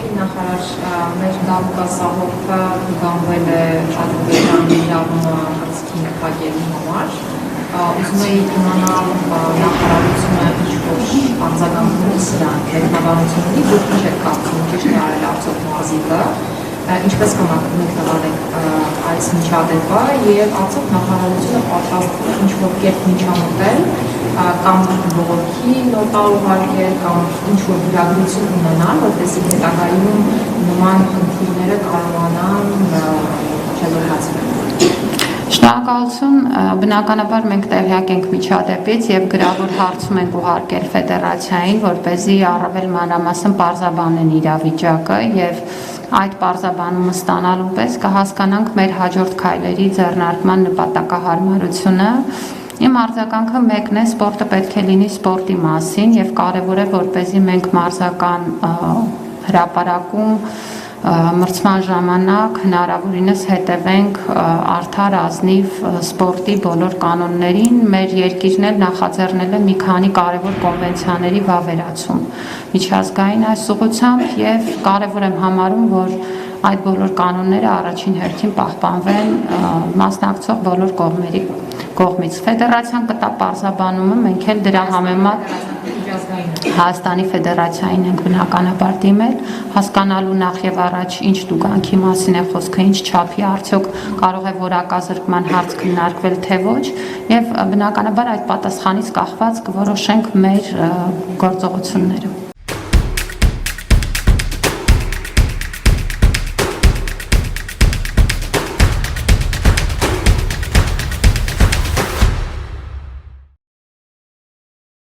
Նախագահի նախարար մեր Դավուկասահովը գանվել է Ադրբեջանի իրավունքը կրծքի փակելու համար։ Ուզում էի իմանալ նախարարությունը ինչ-որ արձագանքում սրան, ներկայացնում ունի, դուք ինչ եք կարծում, ճիշտ է արել արդյոք մազիկը, ինչպես կմեկնաբանեք այս միջադեպը եւ արդյոք նախարարությունը պատրաստ է ինչ-որ կերպ միջամտել կամ բողոքի նոտա ուղարկել կամ ինչ-որ վիրագրություն ունենալ, որպեսզի հետագայում նման խնդիրները կարողանան չեզոքացվել։ Շնորհակալություն, բնականաբար մենք տեղյակ ենք միջադեպից եւ գրավոր հարցում ենք ուղարկել ֆեդերացիային, որպեսզի առավել մանրամասն պարզաբանեն իրավիճակը եւ այդ պարզաբանումը ստանալու պես կհասկանանք մեր հաջորդ քայլերի ձեռնարկման նպատակահարմարությունը։ Իմ արձագանքը մեկն է, սպորտը պետք է լինի սպորտի մասին եւ կարեւոր է որպեսզի մենք մարզական հրապարակում մրցման ժամանակ հնարավորինս հետևենք արդար ազնիվ սպորտի բոլոր կանոններին, մեր երկիրն էլ նախաձեռնել է մի քանի կարևոր կոնվենցիաների վավերացում միջազգային այս ուղղությամբ եւ կարևոր եմ համարում, որ այդ բոլոր կանոնները առաջին հերթին պահպանվեն մասնակցող բոլոր կողմերի կողմից։ Ֆեդերացիան կտա պարզաբանումը, մենք էլ դրա համեմատ Հայաստանի Ֆեդերացիային ենք բնականաբար դիմել, հասկանալու նախ եւ առաջ ինչ տուգանքի մասին է խոսքը, ինչ չափի արդյոք կարող է որակազրկման հարց քննարկվել թե ոչ, եւ բնականաբար այդ պատասխանից կախված կորոշենք մեր գործողությունները։